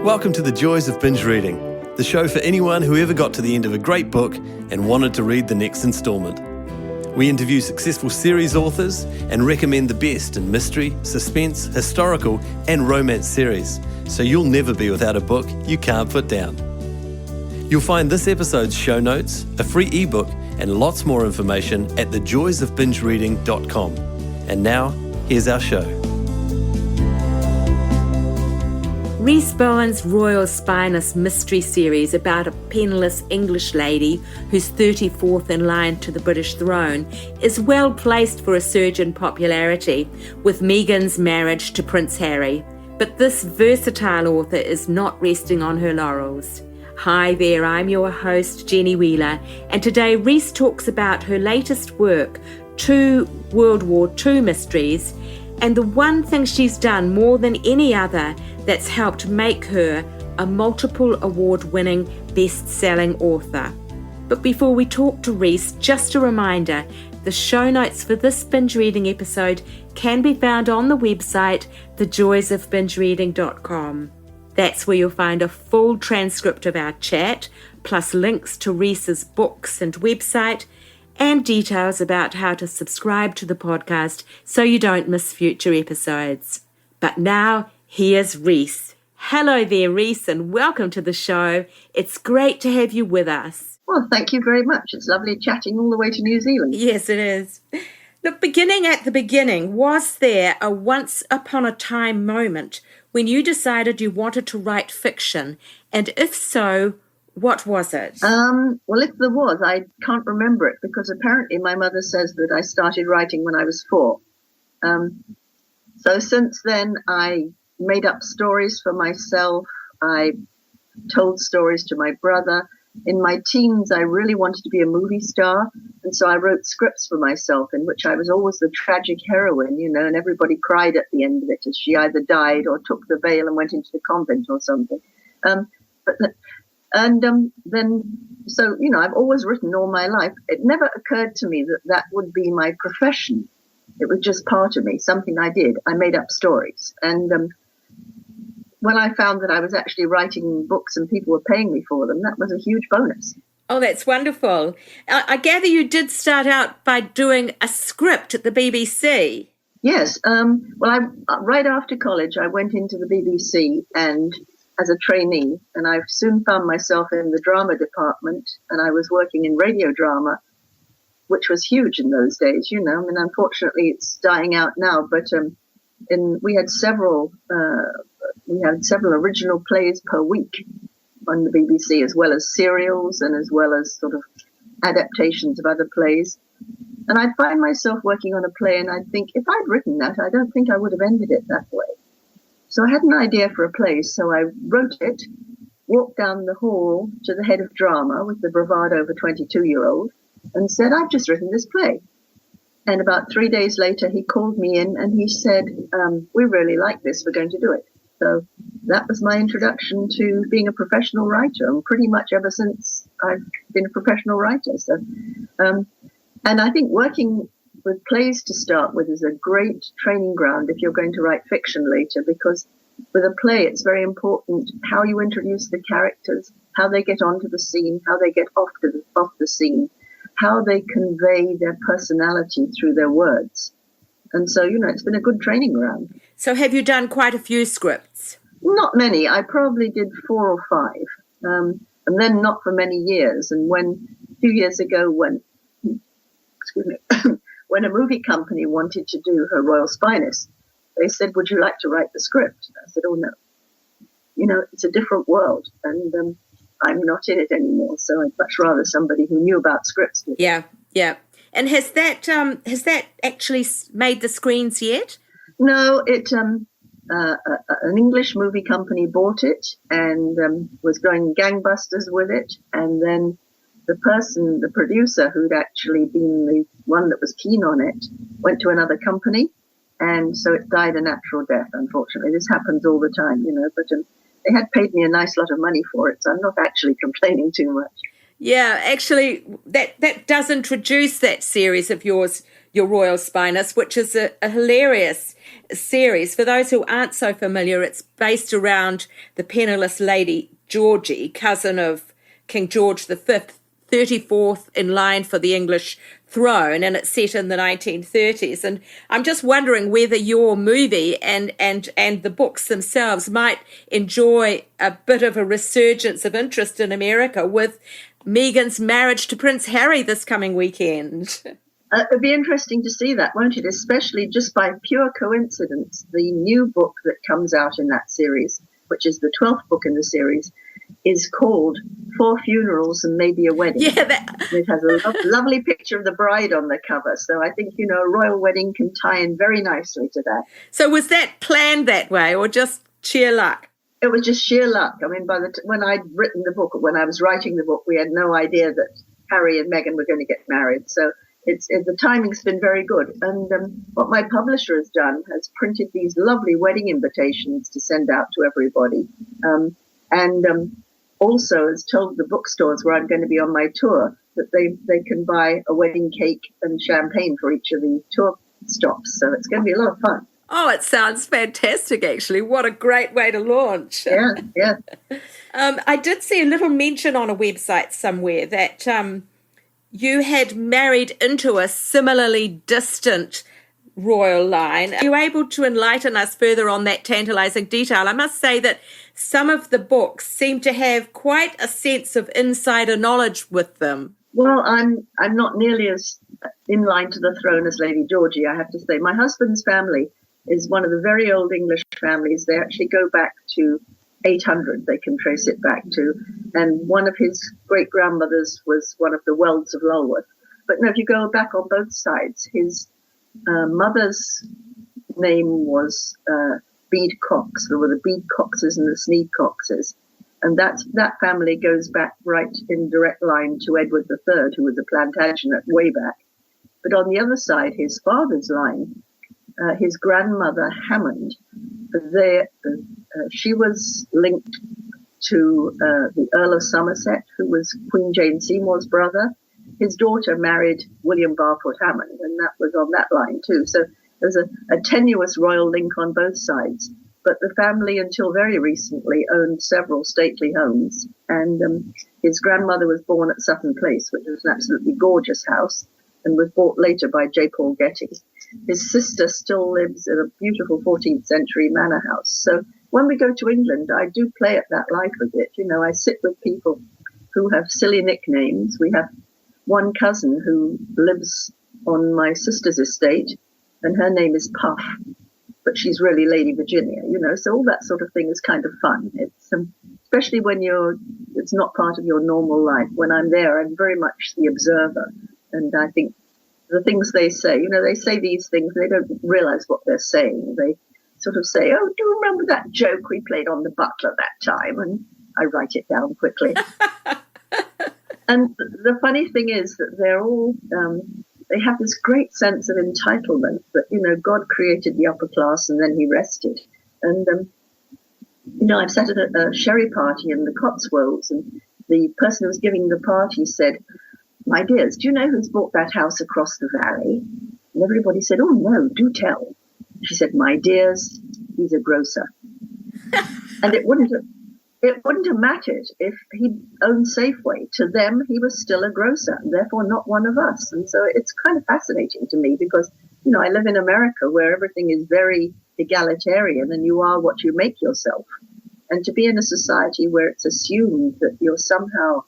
Welcome to the Joys of Binge Reading, the show for anyone who ever got to the end of a great book and wanted to read the next instalment. We interview successful series authors and recommend the best in mystery, suspense, historical and romance series, so you'll never be without a book you can't put down. You'll find this episode's show notes, a free ebook and lots more information at thejoysofbingereading.com. And now, here's our show. Rhys Bowen's Royal Spyness mystery series about a penniless English lady who's 34th in line to the British throne is well placed for a surge in popularity with Meghan's marriage to Prince Harry. But this versatile author is not resting on her laurels. Hi there, I'm your host Jenny Wheeler, and today Rhys talks about her latest work, 2 World War II mysteries, and the one thing she's done more than any other that's helped make her a multiple award-winning best-selling author. But before we talk to Rhys, just a reminder, the show notes for this binge reading episode can be found on the website thejoysofbingereading.com. That's where you'll find a full transcript of our chat, plus links to Rhys's books and website, and details about how to subscribe to the podcast so you don't miss future episodes. But now, here's Rhys. Hello there, Rhys, and welcome to the show. It's great to have you with us. Well, thank you very much. It's lovely chatting all the way to New Zealand. Yes, it is. Look, beginning at the beginning, was there a once-upon-a-time moment when you decided you wanted to write fiction? And if so, what was it? Well, if there was, I can't remember it because apparently my mother says that I started writing when I was 4. So since then, I made up stories for myself. I told stories to my brother. In my teens, I really wanted to be a movie star. And so I wrote scripts for myself in which I was always the tragic heroine, and everybody cried at the end of it as she either died or took the veil and went into the convent or something. So I've always written all my life. It never occurred to me that that would be my profession. It was just part of me, something I did. I made up stories. And when I found that I was actually writing books and people were paying me for them, that was a huge bonus. Oh, that's wonderful. I gather you did start out by doing a script at the BBC. Yes. Right after college, I went into the BBC and as a trainee, and I soon found myself in the drama department, and I was working in radio drama, which was huge in those days, unfortunately it's dying out now, but we had several original plays per week on the BBC, as well as serials and as well as sort of adaptations of other plays. And I'd find myself working on a play and I'd think, if I'd written that, I don't think I would have ended it that way. So I had an idea for a play, so I wrote it, walked down the hall to the head of drama with the bravado of a 22-year-old and said, I've just written this play. And about 3 days later, he called me in and he said, we really like this, we're going to do it. So that was my introduction to being a professional writer, and pretty much ever since I've been a professional writer. So, and I think working with plays to start with is a great training ground if you're going to write fiction later, because with a play it's very important how you introduce the characters, how they get onto the scene, how they get off the scene, how they convey their personality through their words. And so, it's been a good training ground. So have you done quite a few scripts? Not many. I probably did 4 or 5, and then not for many years. And a few years ago when a movie company wanted to do her Royal Spyness, they said, would you like to write the script? I said, oh, no. It's a different world, and I'm not in it anymore, so I'd much rather somebody who knew about scripts did. Yeah. And has that actually made the screens yet? No, an English movie company bought it and was going gangbusters with it, and then the producer who'd actually been the one that was keen on it, went to another company, and so it died a natural death, unfortunately. This happens all the time, but they had paid me a nice lot of money for it, so I'm not actually complaining too much. Yeah, actually, that does introduce that series of yours, your Royal Spyness, which is a hilarious series. For those who aren't so familiar, it's based around the penniless Lady Georgie, cousin of King George V, 34th in line for the English throne, and it's set in the 1930s. And I'm just wondering whether your movie and the books themselves might enjoy a bit of a resurgence of interest in America with Meghan's marriage to Prince Harry this coming weekend. It'd be interesting to see that, won't it? Especially just by pure coincidence, the new book that comes out in that series, which is the 12th book in the series, is called 4 Funerals and Maybe a Wedding. Yeah, it has a lovely picture of the bride on the cover. So I think, a royal wedding can tie in very nicely to that. So was that planned that way or just sheer luck? It was just sheer luck. I mean, when I'd written the book, when I was writing the book, we had no idea that Harry and Meghan were going to get married. So the timing's been very good. And what my publisher has done has printed these lovely wedding invitations to send out to everybody. And also has told the bookstores where I'm going to be on my tour that they can buy a wedding cake and champagne for each of the tour stops. So it's going to be a lot of fun. Oh, it sounds fantastic, actually. What a great way to launch. Yeah. I did see a little mention on a website somewhere that you had married into a similarly distant royal line. Are you able to enlighten us further on that tantalising detail? I must say that some of the books seem to have quite a sense of insider knowledge with them. Well, I'm not nearly as in line to the throne as Lady Georgie, I have to say. My husband's family is one of the very old English families. They actually go back to 800, they can trace it back to. And one of his great-grandmothers was one of the Welds of Lulworth. But no, if you go back on both sides, his mother's name was Bede Cox. There were the Bede Coxes and the Sneed Coxes. And that family goes back right in direct line to Edward III, who was a Plantagenet way back. But on the other side, his father's line, his grandmother Hammond, she was linked to the Earl of Somerset, who was Queen Jane Seymour's brother. His daughter married William Barfoot Hammond, and that was on that line too. So there's a tenuous royal link on both sides. But the family, until very recently, owned several stately homes. And his grandmother was born at Sutton Place, which was an absolutely gorgeous house, and was bought later by J. Paul Getty. His sister still lives in a beautiful 14th century manor house. So when we go to England, I do play at that life a bit. I sit with people who have silly nicknames. We have one cousin who lives on my sister's estate, and her name is Puff, but she's really Lady Virginia, so all that sort of thing is kind of fun. It's especially when it's not part of your normal life. When I'm there, I'm very much the observer, and I think the things they say, they say these things, they don't realize what they're saying. They sort of say, oh, do you remember that joke we played on the butler that time? And I write it down quickly. And the funny thing is that they're all, they have this great sense of entitlement that, God created the upper class and then he rested. And, I've sat at a sherry party in the Cotswolds, and the person who was giving the party said, my dears, do you know who's bought that house across the valley? And everybody said, oh, no, do tell. She said, my dears, he's a grocer. And it wouldn't have mattered if he'd owned Safeway. To them, he was still a grocer, and therefore not one of us. And so it's kind of fascinating to me because, I live in America where everything is very egalitarian and you are what you make yourself. And to be in a society where it's assumed that you're somehow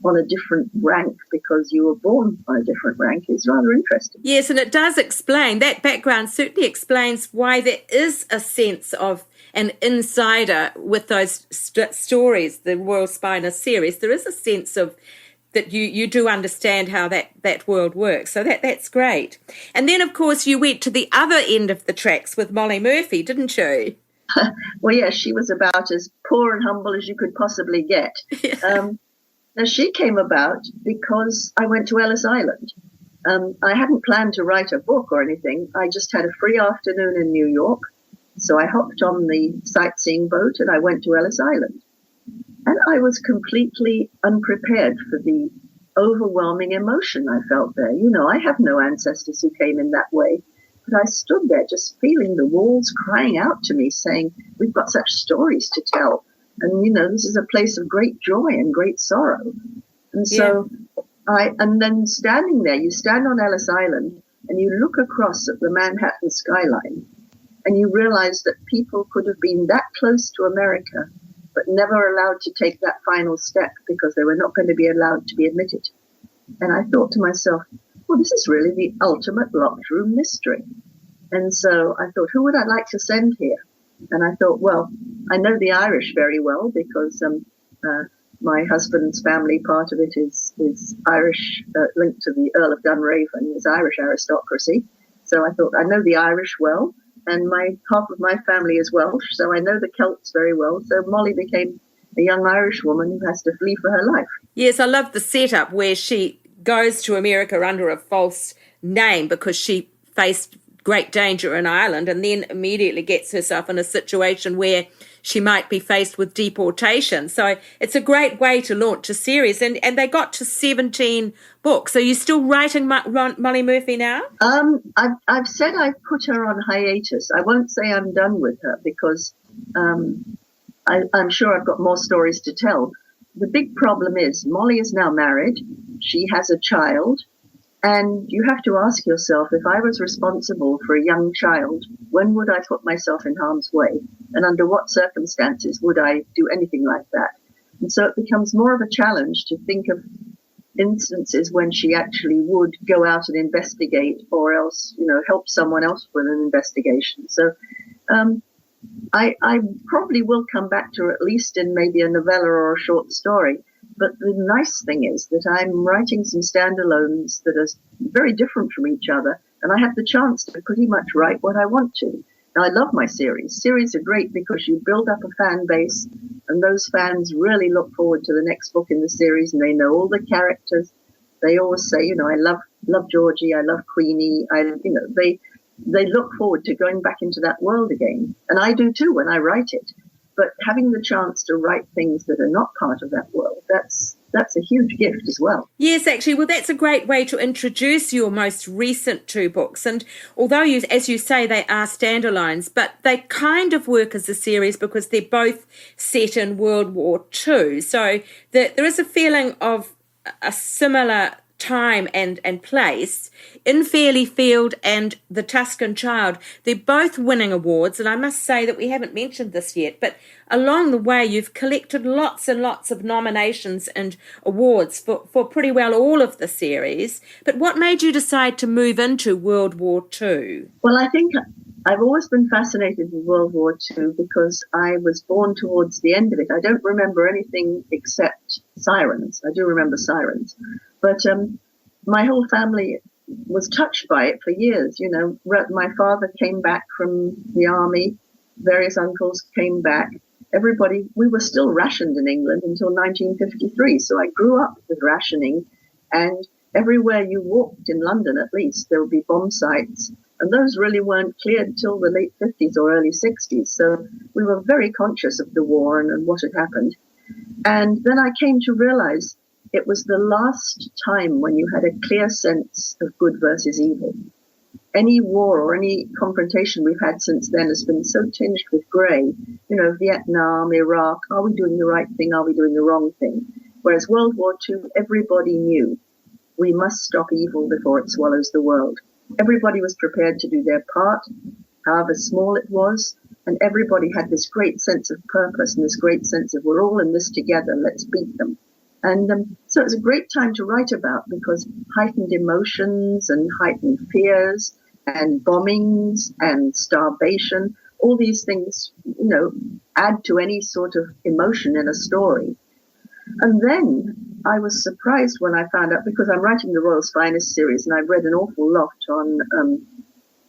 on a different rank because you were born on a different rank is rather interesting. Yes, and it does explain, that background certainly explains why there is a sense of an insider with those stories, the Royal Spyness series. There is a sense of that you do understand how that world works. So that's great. And then, of course, you went to the other end of the tracks with Molly Murphy, didn't you? Well, yes, she was about as poor and humble as you could possibly get. Now, she came about because I went to Ellis Island. I hadn't planned to write a book or anything. I just had a free afternoon in New York. So I hopped on the sightseeing boat and I went to Ellis Island. And I was completely unprepared for the overwhelming emotion I felt there. I have no ancestors who came in that way. But I stood there just feeling the walls crying out to me, saying, we've got such stories to tell. And, this is a place of great joy and great sorrow. And so and then standing there, you stand on Ellis Island and you look across at the Manhattan skyline and you realize that people could have been that close to America, but never allowed to take that final step because they were not going to be allowed to be admitted. And I thought to myself, well, this is really the ultimate locked room mystery. And so I thought, who would I like to send here? And I thought, well, I know the Irish very well because my husband's family, part of it is Irish, linked to the Earl of Dunraven, is Irish aristocracy. So I thought, I know the Irish well, and half of my family is Welsh, so I know the Celts very well. So Molly became a young Irish woman who has to flee for her life. Yes, I love the setup where she goes to America under a false name because she faced great danger in Ireland and then immediately gets herself in a situation where she might be faced with deportation. So it's a great way to launch a series. And they got to 17 books. Are you still writing Molly Murphy now? I've said I've put her on hiatus. I won't say I'm done with her because I'm sure I've got more stories to tell. The big problem is Molly is now married. She has a child. And you have to ask yourself, if I was responsible for a young child, when would I put myself in harm's way? And under what circumstances would I do anything like that? And so it becomes more of a challenge to think of instances when she actually would go out and investigate or else, help someone else with an investigation. So I probably will come back to her at least in maybe a novella or a short story. But the nice thing is that I'm writing some standalones that are very different from each other, and I have the chance to pretty much write what I want to. Now, I love my series. Series are great because you build up a fan base, and those fans really look forward to the next book in the series, and they know all the characters. They always say, I love Georgie, I love Queenie. They look forward to going back into that world again, and I do too when I write it. But having the chance to write things that are not part of that world, that's a huge gift as well. Yes, actually. Well, that's a great way to introduce your most recent two books. And although, as you say, they are standalones, but they kind of work as a series because they're both set in World War II. So there is a feeling of a similar time and place in Fairlie Field and The Tuscan Child. They're both winning awards, and I must say that we haven't mentioned this yet, but along the way you've collected lots and lots of nominations and awards for pretty well all of the series. But what made you decide to move into World War II? Well, I think I've always been fascinated with World War II because I was born towards the end of it. I don't remember anything except sirens. I do remember sirens. But my whole family was touched by it for years. My father came back from the army. Various uncles came back. Everybody, we were still rationed in England until 1953. So I grew up with rationing. And everywhere you walked in London, at least, there would be bomb sites. And those really weren't cleared until the late 50s or early 60s. So we were very conscious of the war and what had happened. And then I came to realize it was the last time when you had a clear sense of good versus evil. Any war or any confrontation we've had since then has been so tinged with grey. Vietnam, Iraq, are we doing the right thing? Are we doing the wrong thing? Whereas World War II, everybody knew we must stop evil before it swallows the world. Everybody was prepared to do their part, however small it was, and everybody had this great sense of purpose and this great sense of we're all in this together, let's beat them. And so it was a great time to write about because heightened emotions and heightened fears and bombings and starvation, all these things, add to any sort of emotion in a story. And then I was surprised when I found out, because I'm writing the Royal Spyness series, and I've read an awful lot on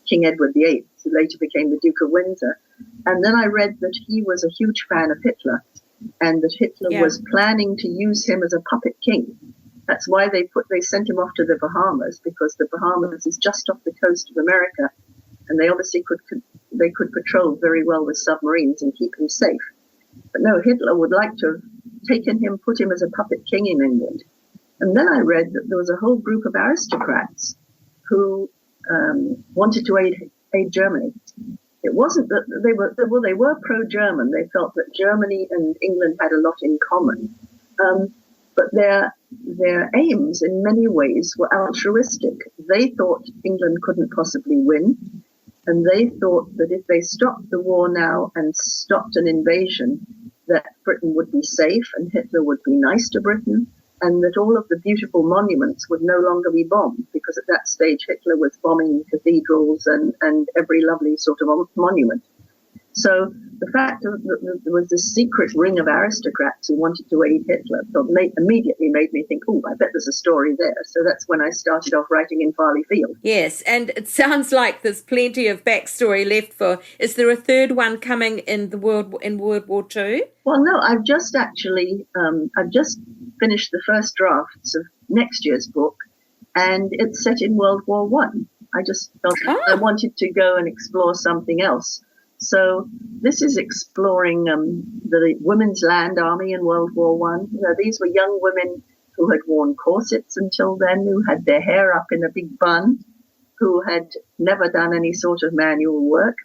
King Edward VIII, who later became the Duke of Windsor. And then I read that he was a huge fan of Hitler, and that Hitler was planning to use him as a puppet king. That's why they sent him off to the Bahamas, because the Bahamas is just off the coast of America, and they obviously could patrol very well with submarines and keep him safe. But no, Hitler would like to have taken him, put him as a puppet king in England. And then I read that there was a whole group of aristocrats who wanted to aid Germany. It wasn't that they were pro-German. They felt that Germany and England had a lot in common. But their aims in many ways were altruistic. They thought England couldn't possibly win. And they thought that if they stopped the war now and stopped an invasion, that Britain would be safe and Hitler would be nice to Britain, and that all of the beautiful monuments would no longer be bombed, because at that stage Hitler was bombing cathedrals and every lovely sort of monument. So the fact that there was this secret ring of aristocrats who wanted to aid Hitler immediately made me think, oh, I bet there's a story there. So that's when I started off writing in Farley Field. Yes, and it sounds like there's plenty of backstory left for. Is there a third one coming in World War II? Well, no, I've just finished the first drafts of next year's book, and it's set in World War One. I just felt I wanted to go and explore something else. So this is exploring the Women's Land Army in World War One. These were young women who had worn corsets until then, who had their hair up in a big bun, who had never done any sort of manual work.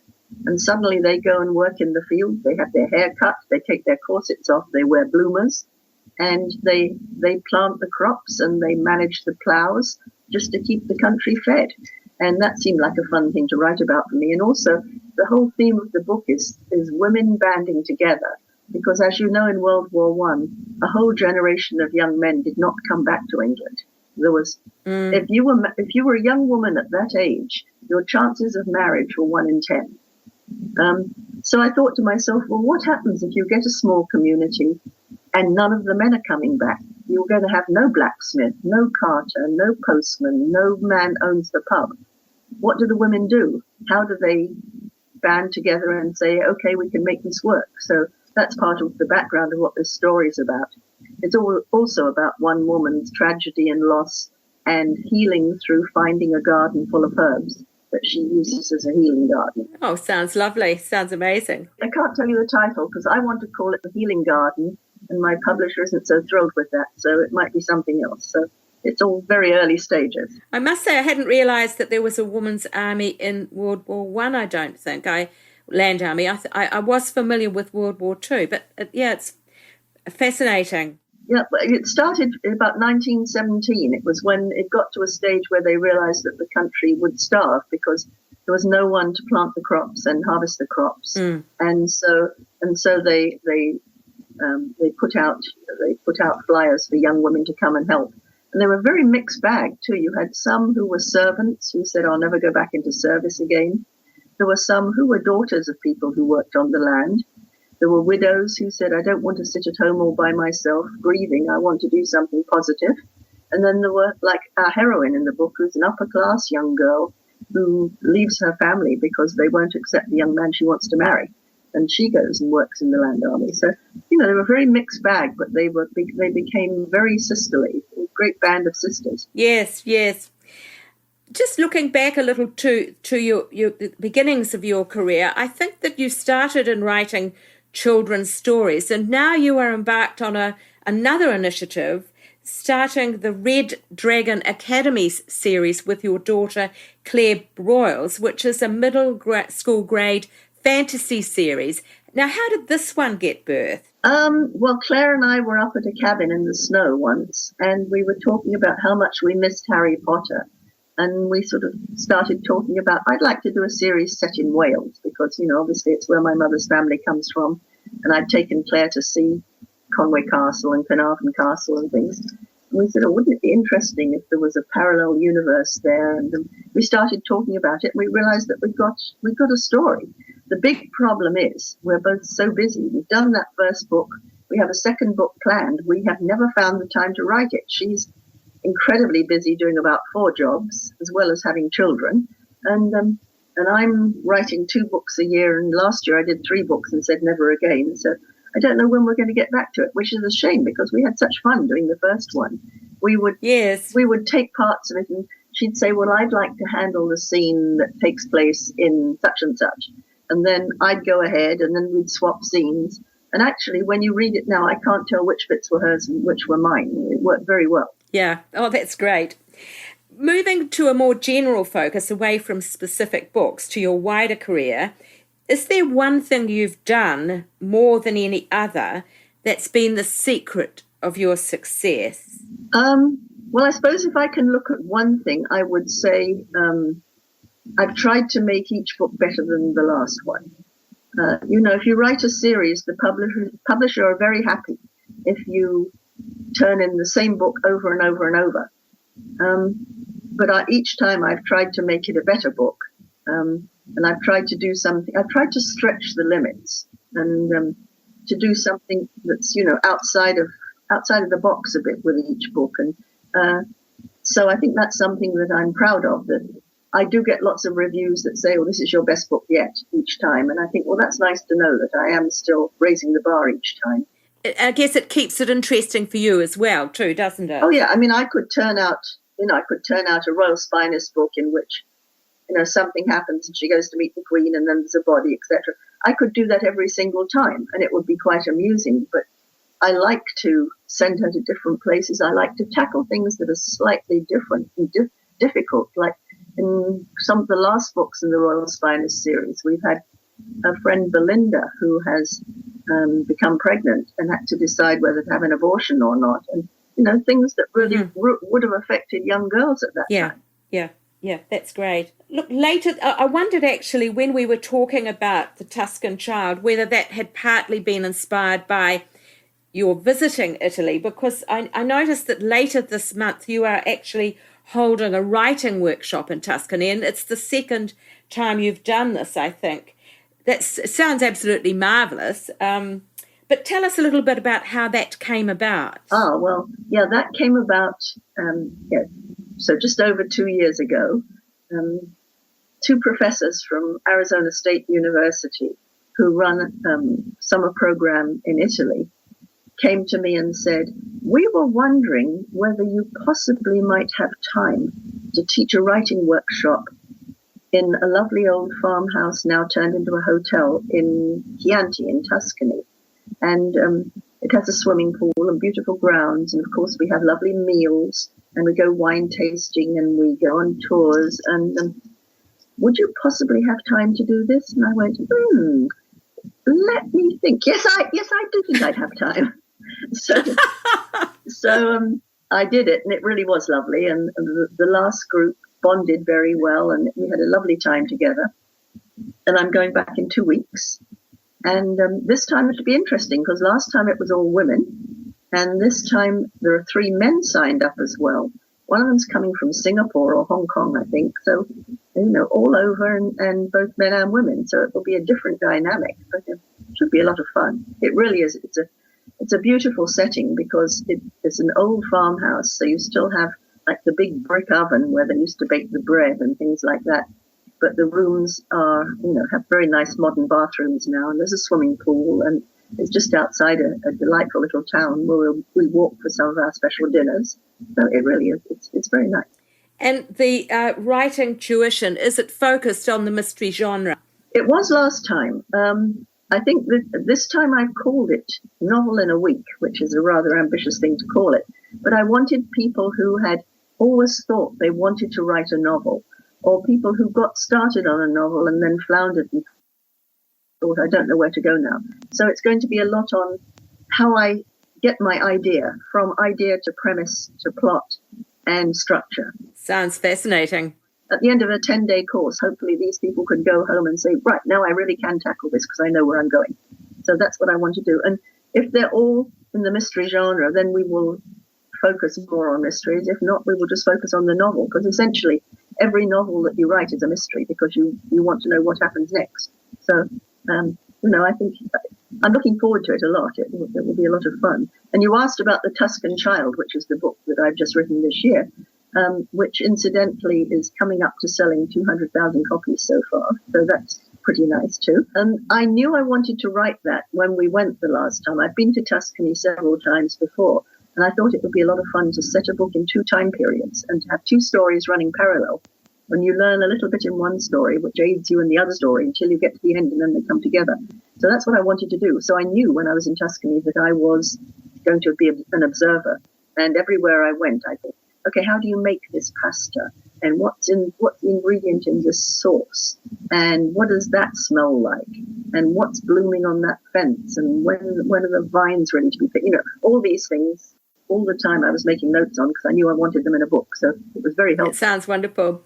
And suddenly they go and work in the field. They have their hair cut. They take their corsets off. They wear bloomers. And they plant the crops and they manage the plows just to keep the country fed. And that seemed like a fun thing to write about for me. And also, the whole theme of the book is women banding together. Because as you know, in World War One, a whole generation of young men did not come back to England. There was, if you were a young woman at that age, your chances of marriage were 1 in 10. So I thought to myself, well, what happens if you get a small community and none of the men are coming back? You're going to have no blacksmith, no carter, no postman, no man owns the pub. What do the women do? How do they band together and say, okay, we can make this work? So that's part of the background of what this story is about. It's also about one woman's tragedy and loss and healing through finding a garden full of herbs that she uses as a healing garden. Oh, sounds lovely. Sounds amazing. I can't tell you the title because I want to call it The Healing Garden, and my publisher isn't so thrilled with that, so it might be something else. So it's all very early stages. I must say I hadn't realised that there was a women's army in World War One. I don't think Land Army. I was familiar with World War II, but it's fascinating. Yeah, it started about 1917. It was when it got to a stage where they realised that the country would starve because there was no one to plant the crops and harvest the crops, and so they put out flyers for young women to come and help. And they were a very mixed bag too. You had some who were servants who said, I'll never go back into service again. There were some who were daughters of people who worked on the land. There were widows who said, I don't want to sit at home all by myself grieving. I want to do something positive. And then there were, like our heroine in the book, who's an upper class young girl who leaves her family because they won't accept the young man she wants to marry. And she goes and works in the Land Army. So, they were a very mixed bag, but they became very sisterly, a great band of sisters. Yes, yes. Just looking back a little to the beginnings of your career, I think that you started in writing children's stories, and now you are embarked on another initiative, starting the Red Dragon Academy series with your daughter Claire Broyles, which is a middle school grade fantasy series. Now, how did this one get birth? Well, Claire and I were up at a cabin in the snow once, and we were talking about how much we missed Harry Potter. And we sort of started talking about, I'd like to do a series set in Wales because, obviously it's where my mother's family comes from. And I'd taken Claire to see Conway Castle and Carnarvon Castle and things. And we said, wouldn't it be interesting if there was a parallel universe there? And we started talking about it. And we realized that we've got a story. The big problem is we're both so busy. We've done that first book. We have a second book planned. We have never found the time to write it. She's incredibly busy doing about 4 jobs as well as having children, and I'm writing 2 books a year, and last year I did 3 books and said never again. So I don't know when we're going to get back to it, which is a shame because we had such fun doing the first one. We would take parts of it, and she'd say, well, I'd like to handle the scene that takes place in such and such, and then I'd go ahead and then we'd swap scenes. And actually, when you read it now, I can't tell which bits were hers and which were mine. It worked very well. Yeah. Oh, that's great. Moving to a more general focus away from specific books to your wider career, is there one thing you've done more than any other that's been the secret of your success? Well, I suppose if I can look at one thing, I would say I've tried to make each book better than the last one. If you write a series, the publisher are very happy if you turn in the same book over and over and over. But each time I've tried to make it a better book, and I've tried to do something. I've tried to stretch the limits and to do something that's outside of the box a bit with each book. And so I think that's something that I'm proud of. That I do get lots of reviews that say, "Oh, this is your best book yet," each time, and I think, well, that's nice to know that I am still raising the bar each time. I guess it keeps it interesting for you as well, too, doesn't it? Oh yeah, I mean, I could turn out a Royal Spyness book in which, something happens and she goes to meet the Queen and then there's a body, etc. I could do that every single time and it would be quite amusing. But I like to send her to different places. I like to tackle things that are slightly different and difficult. Like in some of the last books in the Royal Spyness series, we've had a friend, Belinda, who has become pregnant and had to decide whether to have an abortion or not. And, things that really would have affected young girls at that time. Yeah, that's great. Look, later, I wondered actually when we were talking about The Tuscan Child, whether that had partly been inspired by your visiting Italy, because I noticed that later this month you are actually holding a writing workshop in Tuscany, and it's the second time you've done this, I think. That sounds absolutely marvellous. But tell us a little bit about how that came about. Oh, well, yeah, that came about, so just over 2 years ago. Two professors from Arizona State University who run a summer program in Italy came to me and said, "We were wondering whether you possibly might have time to teach a writing workshop in a lovely old farmhouse now turned into a hotel in Chianti in Tuscany. And it has a swimming pool and beautiful grounds. And, of course, we have lovely meals and we go wine tasting and we go on tours. And would you possibly have time to do this?" And I went, let me think. Yes, I do think I'd have time. So I did it, and it really was lovely. And the last group bonded very well, and we had a lovely time together. And I'm going back in 2 weeks. And this time it'll be interesting because last time it was all women. And this time there are 3 men signed up as well. One of them's coming from Singapore or Hong Kong, I think. So, all over and both men and women. So it will be a different dynamic, but it should be a lot of fun. It really is. It's a beautiful setting because it's an old farmhouse. So you still have like the big brick oven where they used to bake the bread and things like that. But the rooms are, have very nice modern bathrooms now. And there's a swimming pool. And it's just outside a delightful little town where we walk for some of our special dinners. So it really is. It's very nice. And the writing tuition, is it focused on the mystery genre? It was last time. I think that this time I've called it Novel in a Week, which is a rather ambitious thing to call it. But I wanted people who had always thought they wanted to write a novel, or people who got started on a novel and then floundered and thought, I don't know where to go now. So it's going to be a lot on how I get my idea, from idea to premise to plot and structure. Sounds fascinating. At the end of a 10-day course, hopefully these people could go home and say, right, now I really can tackle this because I know where I'm going. So that's what I want to do. And if they're all in the mystery genre, then we will focus more on mysteries. If not, we will just focus on the novel, because essentially every novel that you write is a mystery because you want to know what happens next. So, I think I'm looking forward to it a lot. It will be a lot of fun. And you asked about The Tuscan Child, which is the book that I've just written this year. Which incidentally is coming up to selling 200,000 copies so far. So that's pretty nice too. I knew I wanted to write that when we went the last time. I've been to Tuscany several times before, and I thought it would be a lot of fun to set a book in 2 time periods and to have 2 stories running parallel. When you learn a little bit in one story, which aids you in the other story until you get to the end and then they come together. So that's what I wanted to do. So I knew when I was in Tuscany that I was going to be an observer. And everywhere I went, I thought, okay, how do you make this pasta? And what's the ingredient in this sauce? And what does that smell like? And what's blooming on that fence? And when are the vines ready to be picked? All these things. All the time I was making notes on because I knew I wanted them in a book. So it was very helpful. It sounds wonderful.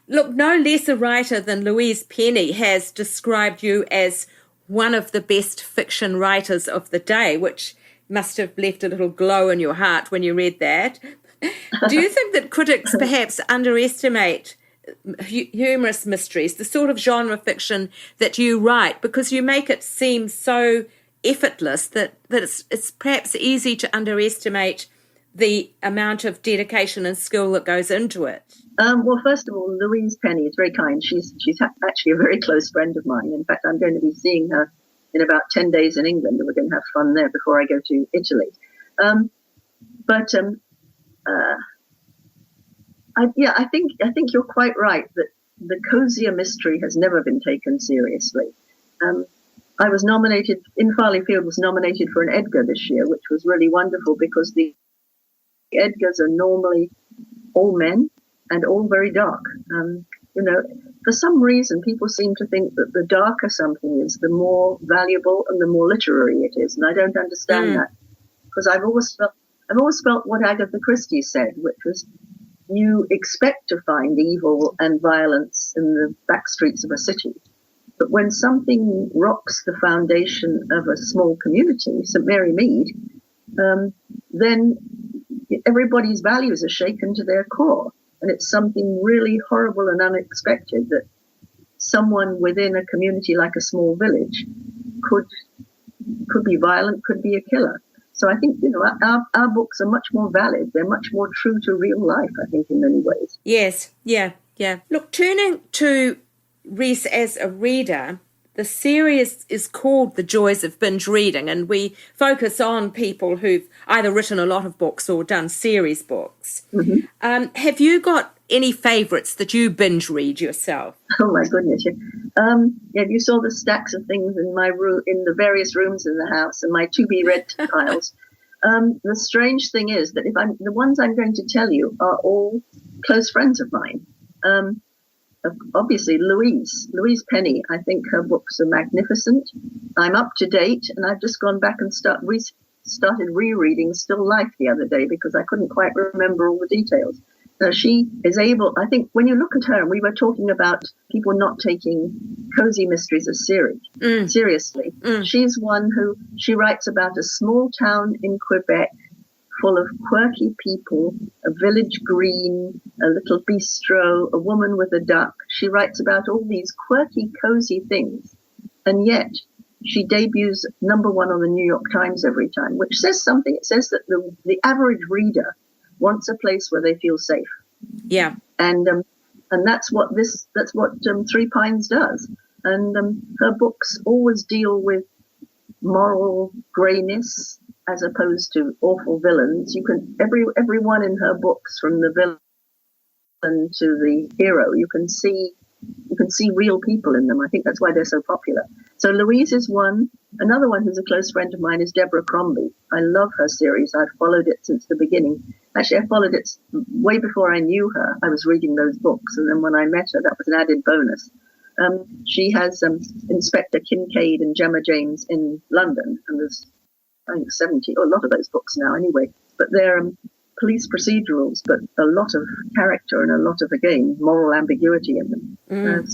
Look, no less a writer than Louise Penny has described you as one of the best fiction writers of the day, which must have left a little glow in your heart when you read that. Do you think that critics perhaps underestimate humorous mysteries, the sort of genre fiction that you write, because you make it seem so effortless that it's perhaps easy to underestimate the amount of dedication and skill that goes into it? Well, first of all, Louise Penny is very kind. She's actually a very close friend of mine. In fact, I'm going to be seeing her in about 10 days in England, and we're going to have fun there before I go to Italy. I think you're quite right that the cozier mystery has never been taken seriously. I was nominated, In Farley Field was nominated for an Edgar this year, which was really wonderful because the Edgars are normally all men and all very dark. For some reason, people seem to think that the darker something is, the more valuable and the more literary it is, and I don't understand that, because I've always felt what Agatha Christie said, which was, you expect to find evil and violence in the back streets of a city, but when something rocks the foundation of a small community, St Mary Mead, then everybody's values are shaken to their core. And it's something really horrible and unexpected that someone within a community like a small village could be violent, could be a killer. So I think, our books are much more valid. They're much more true to real life, I think, in many ways. Yes, yeah. Look, turning to Rhys as a reader, the series is called The Joys of Binge Reading, and we focus on people who've either written a lot of books or done series books. Mm-hmm. Have you got any favourites that you binge read yourself? Oh, my goodness. You saw the stacks of things in my room, in the various rooms in the house, and my to-be-read piles. The strange thing is that the ones I'm going to tell you are all close friends of mine. Obviously, Louise Penny, I think her books are magnificent. I'm up to date, and I've just gone back and started rereading Still Life the other day because I couldn't quite remember all the details. She is able, I think, when you look at her, and we were talking about people not taking cozy mysteries as seriously. She's one who, she writes about a small town in Quebec full of quirky people, a village green, a little bistro, a woman with a duck. She writes about all these quirky, cozy things. And yet she debuts number one on the New York Times every time, which says something. It says that the average reader wants a place where they feel safe. Yeah. And that's what Three Pines does. And her books always deal with moral grayness, as opposed to awful villains. You can everyone in her books, from the villain to the hero, you can see real people in them. I think that's why they're so popular. So Louise is one. Another one who's a close friend of mine is Deborah Crombie. I love her series. I've followed it since the beginning. Actually, I followed it way before I knew her. I was reading those books, and then when I met her, that was an added bonus. She has Inspector Kincaid and Gemma James in London, and there's, I think, 70, or a lot of those books now anyway, but they're police procedurals, but a lot of character and a lot of, again, moral ambiguity in them. And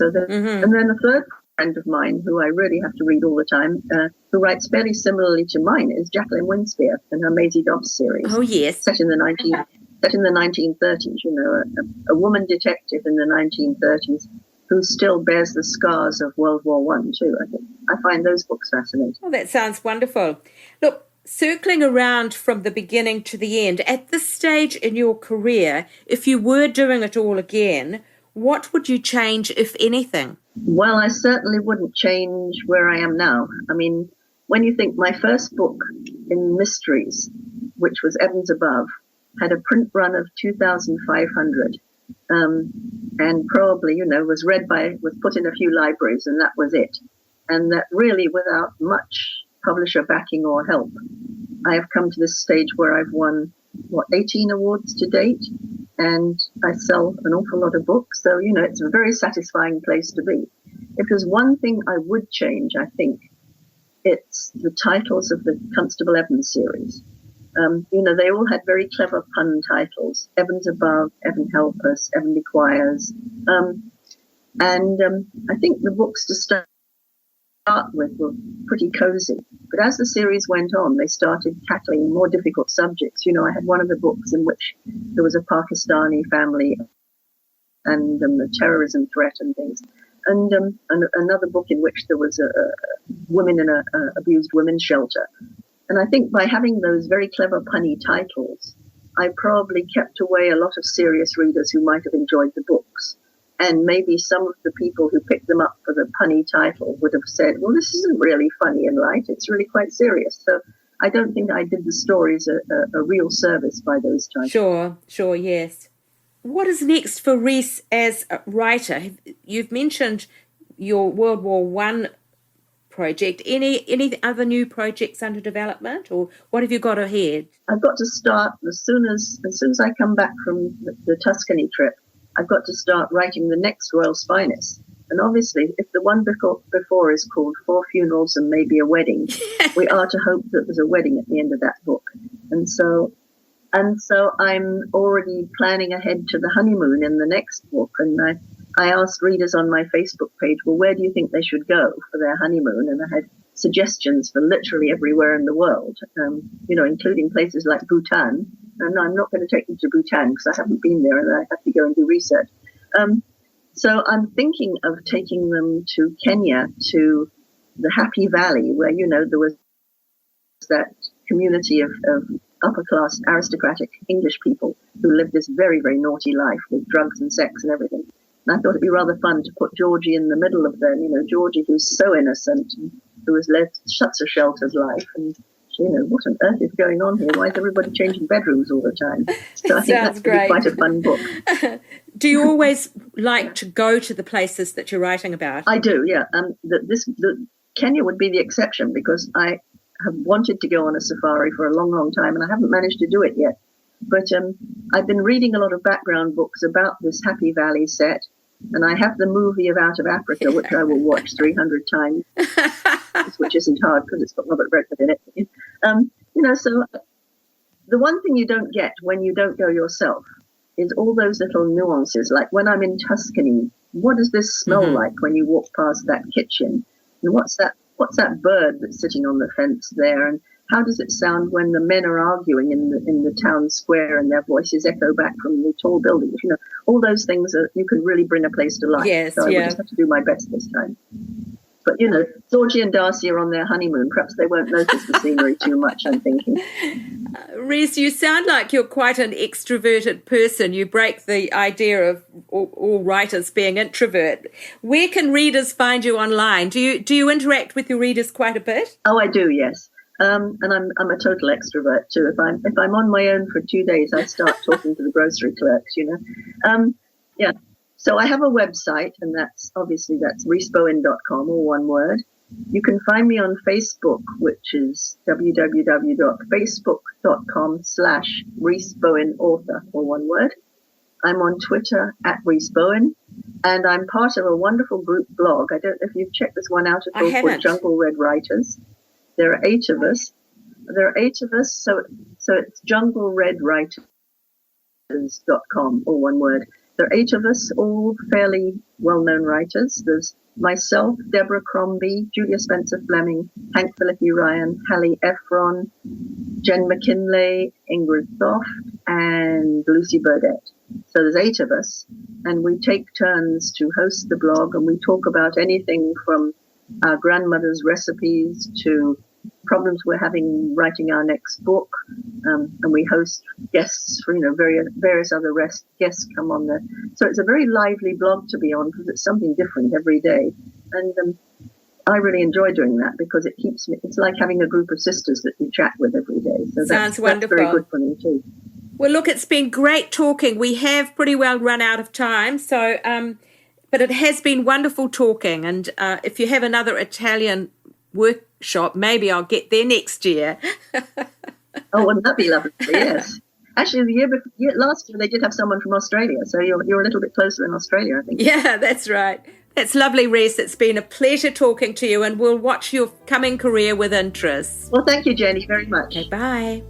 then a third friend of mine who I really have to read all the time, who writes fairly similarly to mine, is Jacqueline Winspear and her Maisie Dobbs series. Oh, yes. Set in the 1930s, a woman detective in the 1930s who still bears the scars of World War I too, I think. I find those books fascinating. Oh, that sounds wonderful. Look, circling around from the beginning to the end, at this stage in your career, if you were doing it all again, what would you change, if anything? Well, I certainly wouldn't change where I am now. I mean, when you think my first book in mysteries, which was Evans Above, had a print run of 2,500, and probably, was put in a few libraries, and that was it. And that really, without much publisher backing or help, I have come to this stage where I've won 18 awards to date, and I sell an awful lot of books. So, it's a very satisfying place to be. If there's one thing I would change, I think it's the titles of the Constable Evans series. They all had very clever pun titles. Evans Above, Evan Help Us, Evan Requires. I think the books to start with were pretty cozy. But as the series went on, they started tackling more difficult subjects. I had one of the books in which there was a Pakistani family and the terrorism threat and things. And another book in which there was a women in a abused women's shelter. And I think by having those very clever punny titles, I probably kept away a lot of serious readers who might have enjoyed the books. And maybe some of the people who picked them up for the punny title would have said, well, this isn't really funny and light. It's really quite serious. So I don't think I did the stories a real service by those titles. Sure, yes. What is next for Rhys as a writer? You've mentioned your World War I project. Any other new projects under development, or what have you got ahead? I've got to start as soon as I come back from the Tuscany trip. I've got to start writing the next Royal Spyness. And obviously, if the one before is called 4 Funerals and Maybe a Wedding, we are to hope that there's a wedding at the end of that book. And so I'm already planning ahead to the honeymoon in the next book. And I asked readers on my Facebook page, well, where do you think they should go for their honeymoon? And I had suggestions for literally everywhere in the world, including places like Bhutan. And I'm not going to take them to Bhutan because I haven't been there and I have to go and do research. So I'm thinking of taking them to Kenya, to the Happy Valley, where, there was that community of upper-class aristocratic English people who lived this very, very naughty life with drugs and sex and everything. And I thought it'd be rather fun to put Georgie in the middle of them, Georgie who's so innocent and who has led such a sheltered life. And, what on earth is going on here? Why is everybody changing bedrooms all the time? So I think that's great. Quite a fun book. Do you always like to go to the places that you're writing about? I do, yeah. Kenya would be the exception because I have wanted to go on a safari for a long, long time and I haven't managed to do it yet. But I've been reading a lot of background books about this Happy Valley set, and I have the movie of Out of Africa, which I will watch 300 times, which isn't hard because it's got Robert Redford in it. So the one thing you don't get when you don't go yourself is all those little nuances. Like when I'm in Tuscany, what does this smell like when you walk past that kitchen? And what's that bird that's sitting on the fence there? And how does it sound when the men are arguing in the town square and their voices echo back from the tall buildings? All those things you can really bring a place to life. Yes, so I will just have to do my best this time. But, Georgie and Darcy are on their honeymoon. Perhaps they won't notice the scenery too much, I'm thinking. Rhys, you sound like you're quite an extroverted person. You break the idea of all writers being introvert. Where can readers find you online? Do you interact with your readers quite a bit? Oh, I do, yes. And I'm a total extrovert too. If I'm on my own for 2 days, I start talking to the grocery clerks. Yeah. So I have a website, and that's rhysbowen.com, all one word. You can find me on Facebook, which is www.facebook.com/rhysbowenauthor, all one word. I'm on Twitter @Rhys Bowen, and I'm part of a wonderful group blog. I don't know if you've checked this one out at all, called Jungle Red Writers. There are 8 of us. So it's jungleredwriters.com, all one word. There are 8 of us, all fairly well-known writers. There's myself, Deborah Crombie, Julia Spencer-Fleming, Hank Philippi Ryan, Hallie Ephron, Jen McKinley, Ingrid Thoft, and Lucy Burdett. So there's 8 of us, and we take turns to host the blog, and we talk about anything from our grandmother's recipes to problems we're having writing our next book, and we host guests for various other guests come on there. So it's a very lively blog to be on because it's something different every day, and I really enjoy doing that because it keeps me. It's like having a group of sisters that you chat with every day. So Sounds wonderful. That's very good for me too. Well, look, it's been great talking. We have pretty well run out of time, so but it has been wonderful talking. And if you have another Italian workshop, maybe I'll get there next year. Oh, wouldn't that be lovely? Yes. Actually, last year they did have someone from Australia, so you're a little bit closer in Australia, I think. Yeah, that's right. That's lovely, Rhys. It's been a pleasure talking to you, and we'll watch your coming career with interest. Well, thank you, Jenny, very much. Okay, bye.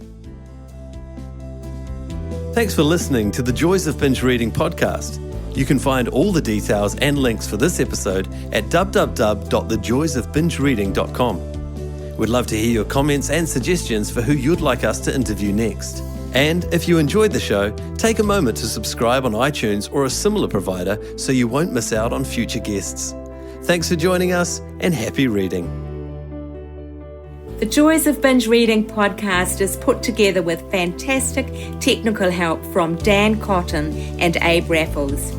Thanks for listening to the Joys of Binge Reading podcast. You can find all the details and links for this episode at www.thejoysofbingereading.com. We'd love to hear your comments and suggestions for who you'd like us to interview next. And if you enjoyed the show, take a moment to subscribe on iTunes or a similar provider so you won't miss out on future guests. Thanks for joining us, and happy reading. The Joys of Binge Reading podcast is put together with fantastic technical help from Dan Cotton and Abe Raffles.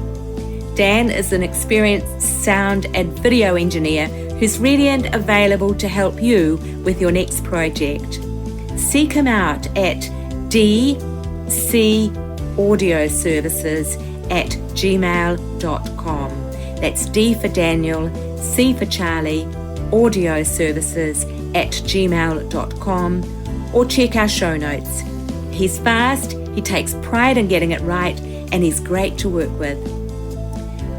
Dan is an experienced sound and video engineer who's ready and available to help you with your next project. Seek him out at dcaudioservices@gmail.com. That's D for Daniel, C for Charlie, audioservices@gmail.com, or check our show notes. He's fast, he takes pride in getting it right, and he's great to work with.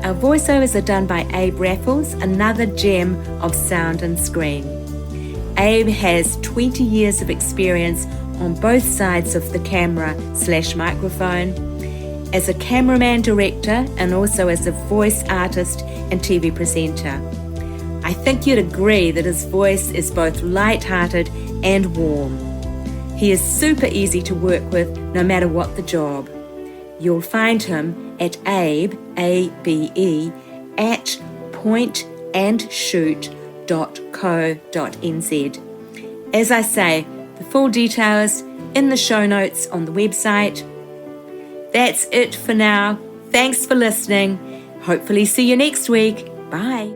Our voiceovers are done by Abe Raffles, another gem of sound and screen. Abe has 20 years of experience on both sides of the camera/microphone, as a cameraman director and also as a voice artist and TV presenter. I think you'd agree that his voice is both light-hearted and warm. He is super easy to work with no matter what the job. You'll find him at Abe, A-B-E, at pointandshoot.co.nz. As I say, the full details in the show notes on the website. That's it for now. Thanks for listening. Hopefully see you next week. Bye.